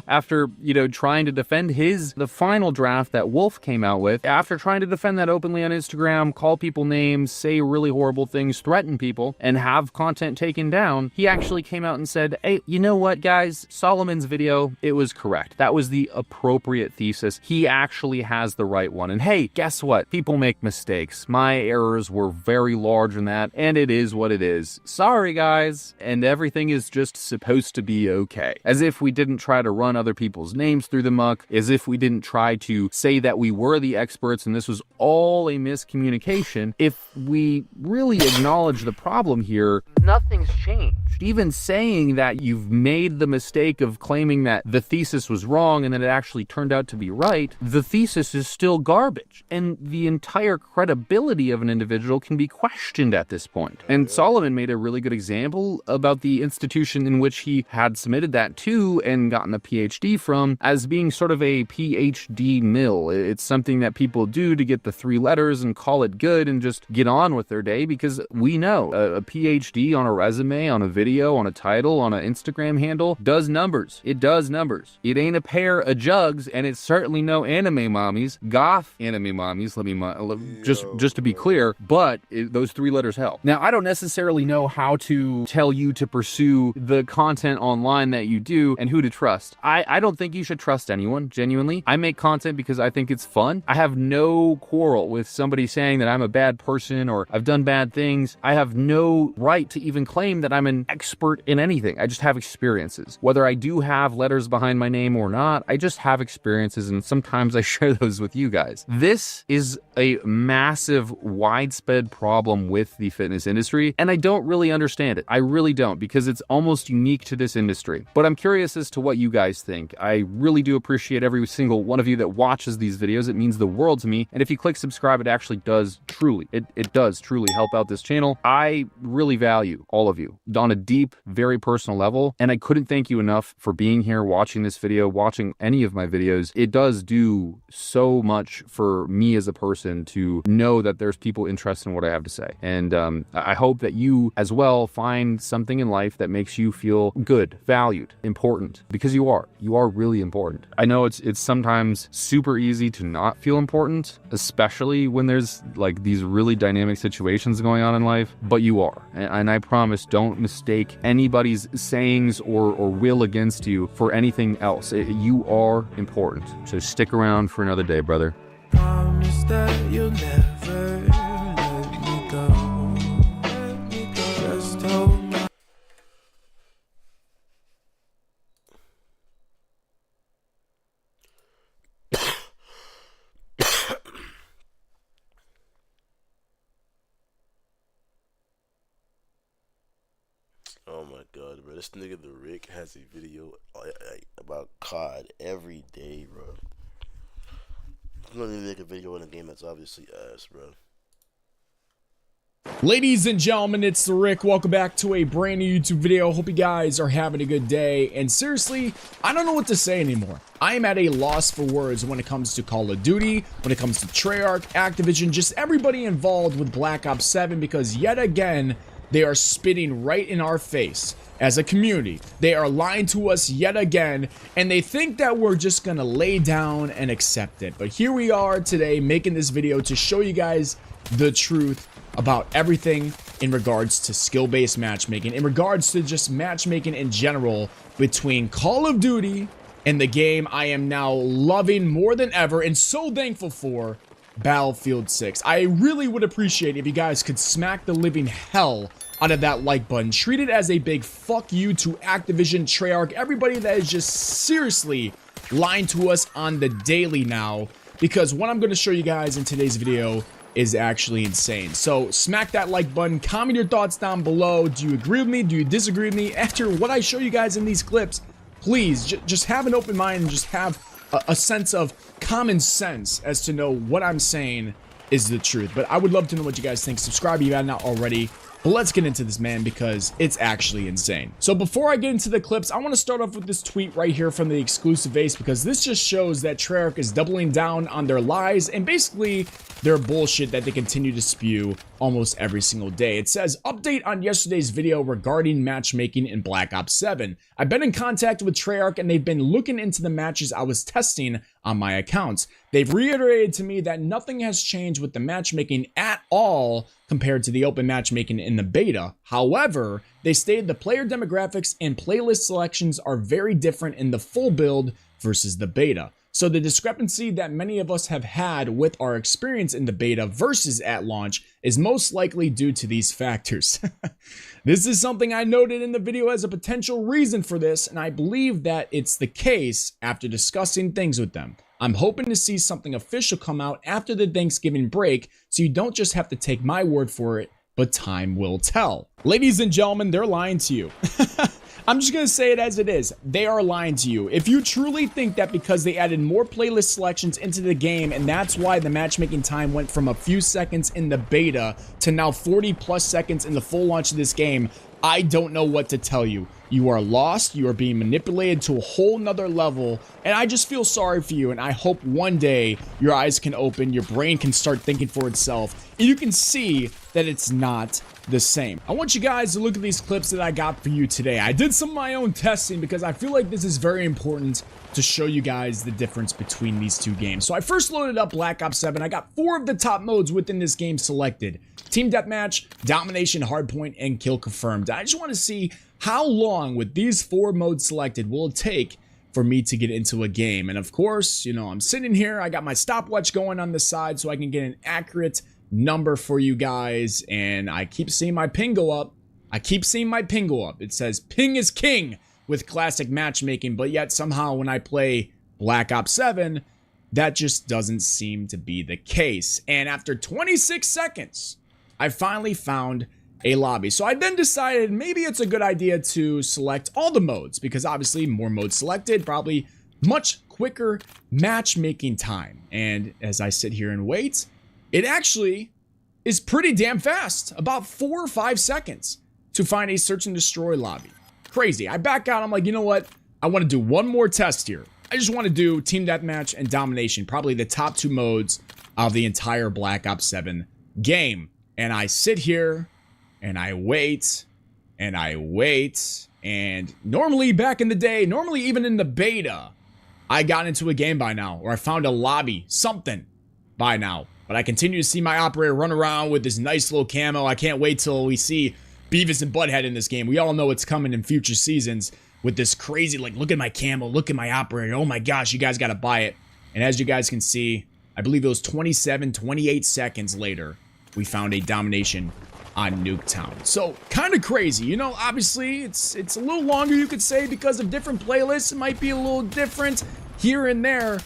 after, trying to defend the final draft that Wolf came out with, after trying to defend that openly on Instagram, call people names, say really horrible things, threaten people, and have content taken down, he actually came out and said, hey, you know what, guys? Solomon's video, it was correct. That was the appropriate thesis. He actually has the right one. And hey, guess what? People make mistakes. My errors were very large in that, and it is what it is. Sorry, guys. And everything is just supposed to be okay. As if we didn't try to run other people's names through the muck, as if we didn't try to say that we were the experts and this was all a miscommunication. If we really acknowledge the problem here, nothing's changed. Even saying that you've made the mistake of claiming that the thesis was wrong and that it actually turned out to be right, the thesis is still garbage. And the entire credibility of an individual can be questioned at this point. And Solomon made a really good example about the institution in which he had submitted that to and gotten a PhD from as being sort of a PhD mill. It's something that people do to get the 3 letters and call it good and just get on with their day, because we know a PhD on a resume, on a video, on a title, on an Instagram handle does numbers. It does numbers. It ain't a pair of jugs, and it's certainly no anime mommies, goth anime mommies, just to be clear, but those 3 letters help. Now, I don't necessarily know how to tell you to pursue the content online that you do and who to trust. I don't think you should trust anyone, genuinely. I make content because I think it's fun. I have no quarrel with somebody saying that I'm a bad person or I've done bad things. I have no right to even claim that I'm an expert in anything. I just have experiences. Whether I do have letters behind my name or not, I just have experiences, and sometimes I share those with you guys. This is a massive, widespread problem with the fitness industry, and I don't really understand it. I really don't, because it's almost unique to this industry. But I'm curious as to what you guys think. I really do appreciate every single one of you that watches these videos. It means the world to me. And if you click subscribe, it actually does truly, it does truly help out this channel. I really value all of you on a deep, very personal level. And I couldn't thank you enough for being here, watching this video, watching any of my videos. It does do so much for me as a person to know that there's people interested in what I have to say. And I hope that you as well find something in life that makes you feel good, valued, important, because you are really important. I know it's sometimes super easy to not feel important, especially when there's like these really dynamic situations going on in life, but you are. And I promise, don't mistake anybody's sayings or will against you for anything else. You are important. So stick around for another day, brother. Promise that you'll never let me go. Just hold my Oh my god, bro. This nigga the Rick has a video about COD every day, bro. I'm gonna make a video in a game that's obviously ass, bro. Ladies and gentlemen, it's the Rick. Welcome back to a brand new YouTube video. Hope you guys are having a good day. And seriously, I don't know what to say anymore. I am at a loss for words when it comes to Call of Duty, when it comes to Treyarch, Activision, just everybody involved with Black Ops 7, because yet again, they are spitting right in our face as a community. They are lying to us yet again, and they think that we're just gonna lay down and accept it. But here we are today making this video to show you guys the truth about everything in regards to skill-based matchmaking, in regards to just matchmaking in general between Call of Duty and the game I am now loving more than ever and so thankful for, Battlefield 6. I really would appreciate if you guys could smack the living hell out of that like button. Treat it as a big fuck you to Activision, Treyarch, everybody that is just seriously lying to us on the daily now, because what I'm going to show you guys in today's video is actually insane. So smack that like button, comment your thoughts down below. Do you agree with me? Do you disagree with me? After what I show you guys in these clips, please just have an open mind and just have a sense of common sense as to know what I'm saying is the truth. But I would love to know what you guys think. Subscribe if you have not already. But let's get into this, man, because it's actually insane. So before I get into the clips, I want to start off with this tweet right here from the exclusive ace, because this just shows that Treyarch is doubling down on their lies and basically their bullshit that they continue to spew almost every single day. It says, update on yesterday's video regarding matchmaking in Black Ops 7. I've been in contact with Treyarch and they've been looking into the matches I was testing on my accounts. They've reiterated to me that nothing has changed with the matchmaking at all compared to the open matchmaking in the beta. However, they stated the player demographics and playlist selections are very different in the full build versus the beta. So the discrepancy that many of us have had with our experience in the beta versus at launch is most likely due to these factors. This is something I noted in the video as a potential reason for this, and I believe that it's the case after discussing things with them. I'm hoping to see something official come out after the Thanksgiving break, so you don't just have to take my word for it, but time will tell. Ladies and gentlemen, they're lying to you. I'm just gonna say it as it is. They are lying to you. If you truly think that because they added more playlist selections into the game and that's why the matchmaking time went from a few seconds in the beta to now 40 plus seconds in the full launch of this game, I don't know what to tell you. You are lost, you are being manipulated to a whole nother level, and I just feel sorry for you, and I hope one day your eyes can open, your brain can start thinking for itself, and you can see that it's not the same. I want you guys to look at these clips that I got for you today. I did some of my own testing because I feel like this is very important to show you guys the difference between these two games. So I first loaded up Black Ops 7. I got 4 of the top modes within this game selected: Team Deathmatch, Domination, Hardpoint, and Kill Confirmed. I just want to see how long with these 4 modes selected will it take for me to get into a game. And of course, you know, I'm sitting here, I got my stopwatch going on the side so I can get an accurate number for you guys, and I keep seeing my ping go up. It says ping is king with classic matchmaking, but yet somehow when I play Black Ops 7, that just doesn't seem to be the case. And after 26 seconds, I finally found a lobby. So I then decided maybe it's a good idea to select all the modes, because obviously more modes selected, probably much quicker matchmaking time. And as I sit here and wait, it actually is pretty damn fast, about 4 or 5 seconds to find a search and destroy lobby. Crazy. I back out. I'm like, you know what? I want to do one more test here. I just want to do Team Deathmatch and Domination, probably the top 2 modes of the entire Black Ops 7 game. And I sit here and I wait and I wait. And normally back in the day, normally even in the beta, I got into a game by now, or I found a lobby, something by now. But I continue to see my operator run around with this nice little camo. I can't wait till we see Beavis and Butthead in this game. We all know it's coming in future seasons with this crazy, like, look at my camo, look at my operator. Oh my gosh, you guys gotta buy it. And as you guys can see, I believe it was 28 seconds later, we found a domination on Nuketown. So kind of crazy, you know. Obviously it's a little longer, you could say, because of different playlists. It might be a little different here and there,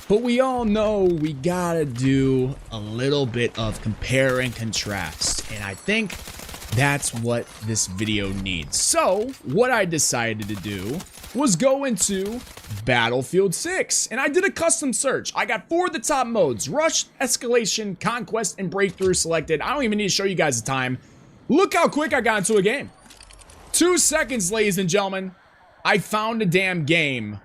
but we all know we gotta do a little bit of compare and contrast, and I think that's what this video needs. So what I decided to do was go into Battlefield 6, and I did a custom search. I got 4 of the top modes: Rush, Escalation, Conquest, and Breakthrough selected. I don't even need to show you guys the time. Look how quick I got into a game. 2 seconds, ladies and gentlemen. I found a damn game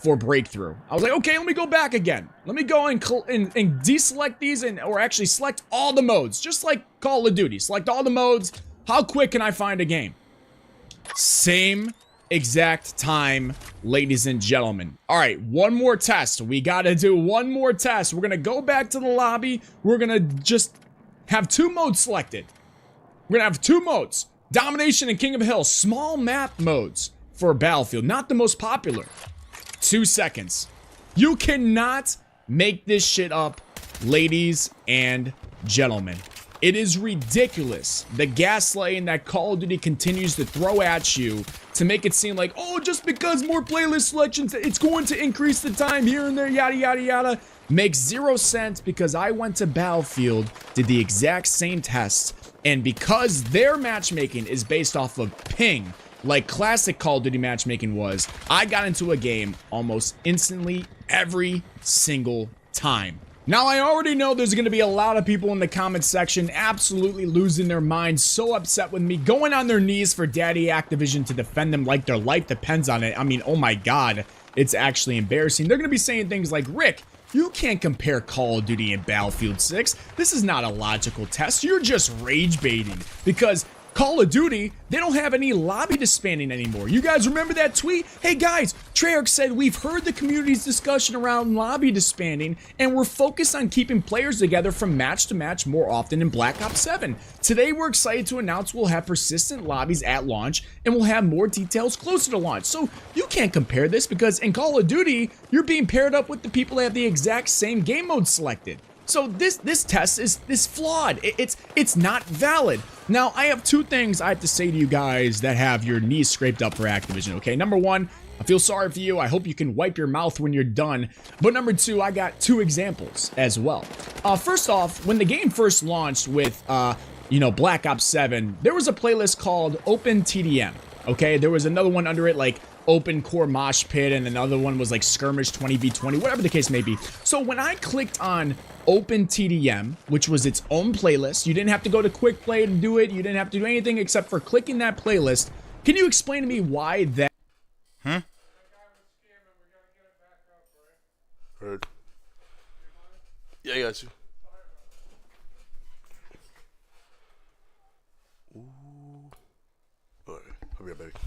for Breakthrough. I was like, okay, let me go back again. Let me go and deselect these, or actually select all the modes, just like Call of Duty. Select all the modes, How quick can I find a game? Same exact time, ladies and gentlemen. All right, one more test. We got to do one more test. We're going to go back to the lobby. We're going to just have 2 modes selected. We're going to have 2 modes. Domination and King of Hill. Small map modes for Battlefield. Not the most popular. 2 seconds. You cannot make this shit up, ladies and gentlemen. It is ridiculous, the gaslighting that Call of Duty continues to throw at you to make it seem like, oh, just because more playlist selections, it's going to increase the time here and there, yada, yada, yada. Makes 0 sense because I went to Battlefield, did the exact same tests, and because their matchmaking is based off of ping, like classic Call of Duty matchmaking was, I got into a game almost instantly every single time. Now, I already know there's going to be a lot of people in the comment section absolutely losing their minds, so upset with me, going on their knees for Daddy Activision to defend them like their life depends on it. I mean, oh my god, it's actually embarrassing. They're going to be saying things like, Rick, you can't compare Call of Duty and Battlefield 6. This is not a logical test. You're just rage baiting because Call of Duty, they don't have any lobby disbanding anymore. You guys remember that tweet? Hey guys, Treyarch said we've heard the community's discussion around lobby disbanding and we're focused on keeping players together from match to match more often in Black Ops 7. Today we're excited to announce we'll have persistent lobbies at launch and we'll have more details closer to launch. So you can't compare this because in Call of Duty, you're being paired up with the people that have the exact same game mode selected. So this test is flawed. It's not valid. Now, I have 2 things I have to say to you guys that have your knees scraped up for Activision, okay? Number 1, I feel sorry for you. I hope you can wipe your mouth when you're done. But number 2, I got 2 examples as well. First off, when the game first launched with, Black Ops 7, there was a playlist called Open TDM, okay? There was another one under it, like Open Core Mosh Pit, and another one was like Skirmish 20v20, whatever the case may be. So when I clicked on Open TDM, which was its own playlist, you didn't have to go to Quick Play to do it, you didn't have to do anything except for clicking that playlist. Can you explain to me why that? Heard. Yeah, I got you. Ooh. Alright, I'll be right back.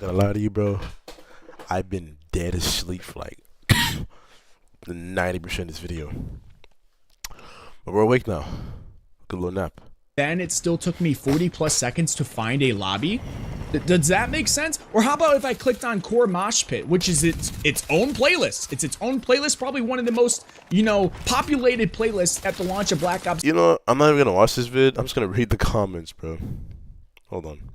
gonna lie to you, bro. I've been dead asleep for like 90% of this video. But we're awake now. Good little nap. Then it still took me 40 plus seconds to find a lobby. Does that make sense? Or how about if I clicked on Core Mosh Pit, which is its own playlist? It's its own playlist, probably one of the most, you know, populated playlists at the launch of Black Ops. You know, I'm not even gonna watch this vid. I'm just gonna read the comments, bro. Hold on.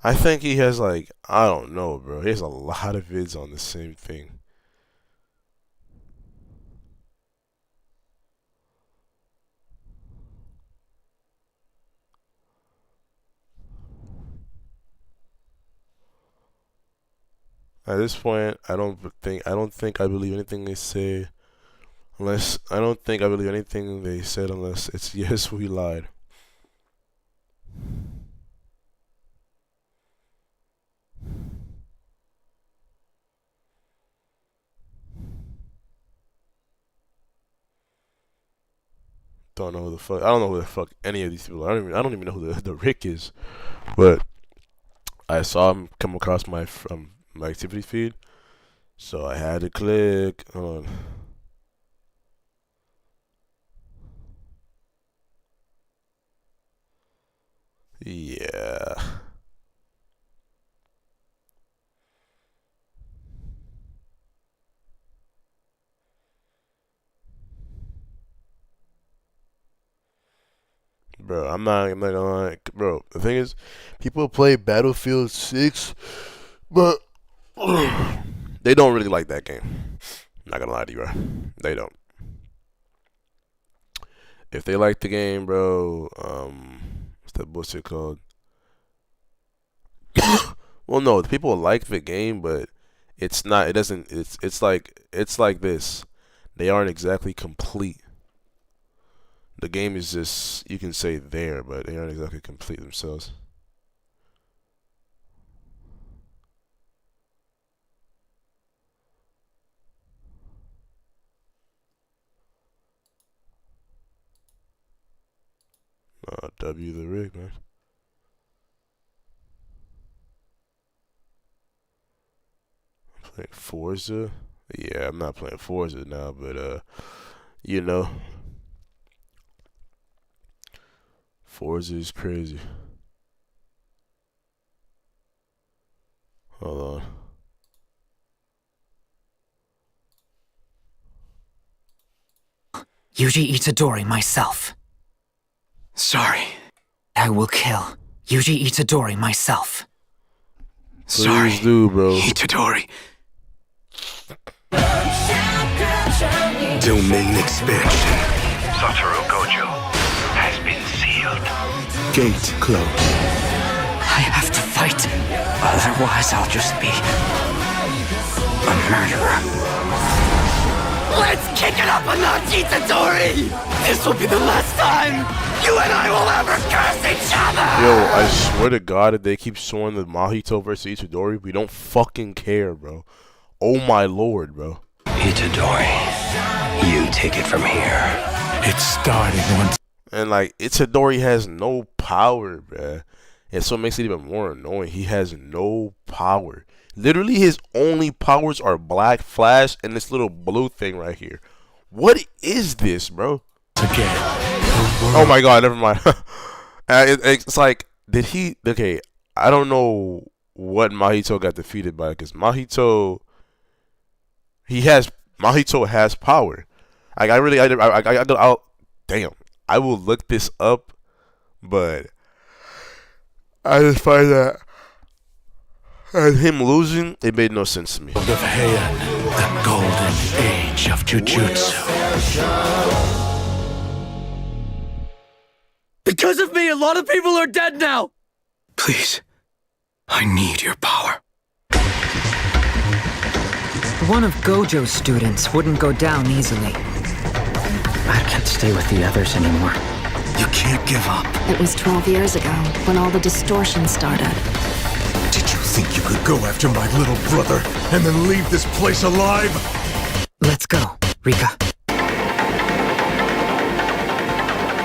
I think he has like, I don't know, bro. He has a lot of vids on the same thing. At this point, I don't think I believe anything they say, unless I don't think I believe anything they said unless it's yes, we lied. Don't know who the fuck. I don't know who the fuck any of these people are. I don't even know who the Rick is, but I saw him come across my my activity feed, so I had to click on. Yeah. Bro, I'm not gonna lie. Bro, the thing is, people play Battlefield 6, but they don't really like that game. I'm not gonna lie to you, bro. They don't. If they like the game, bro, what's that bullshit called? Well, no, the people like the game, but it's not. It doesn't. It's like this. They aren't exactly complete. The game is just, you can say there, but they aren't exactly complete themselves. W the rig, man. I'm playing Forza. Yeah, I'm not playing Forza now, but you know, Forza is crazy. Hold on. Yuji Itadori myself. Sorry. I will kill Yuji Itadori myself. Sorry. Please do, bro. Itadori. Domain expansion. Satoru Gojo has been sealed. Gate closed. I have to fight. Otherwise, I'll just be a murderer. Let's kick it up a notch, Itadori! This will be the last time you and I will ever curse each other! Yo, I swear to God, if they keep showing the Mahito versus Itadori, we don't fucking care, bro. Oh my lord, bro. Itadori, you take it from here. It started once. And like, Itadori has no power, bruh. And so it makes it even more annoying. He has no power. Literally, his only powers are Black Flash and this little blue thing right here. What is this, bro? Again. Oh my god, never mind. It's like, did he... Okay, I don't know what Mahito got defeated by, because Mahito has power. Like, damn. I will look this up, but I just find that him losing, it made no sense to me. Of Heian, the golden age of Jujutsu. Because of me, a lot of people are dead now! Please, I need your power. One of Gojo's students wouldn't go down easily. I can't stay with the others anymore. You can't give up. It was 12 years ago when all the distortion started. Did you think you could go after my little brother and then leave this place alive? Let's go, Rika.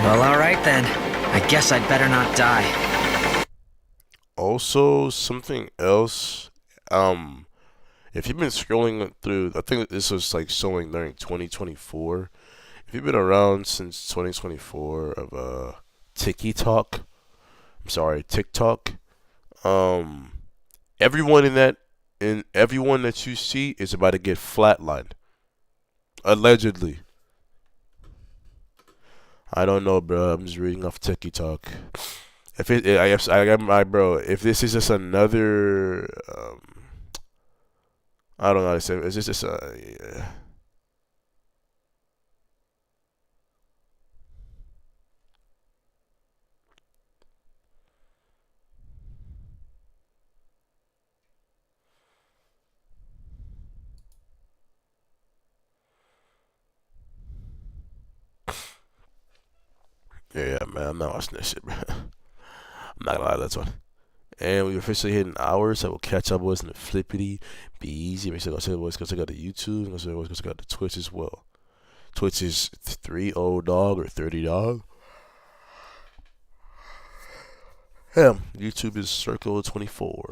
Well, alright then. I guess I'd better not die. Also, something else. If you've been scrolling through, I think this was like showing during 2024. If you've been around since 2024 of TikTok, everyone that you see is about to get flatlined. Allegedly. I don't know, bro. I'm just reading off TikTok. If if this is just another, I don't know how to say it. Is this just yeah, man, I'm not watching that shit, bro. I'm not gonna lie, that's one. And we officially hitting hours, so we'll catch up with in the flippity. Be easy. Make sure go check out the YouTube. Go check out the Twitch as well. Twitch is 30 dog or 30 dog. Yeah, YouTube is Circle 24.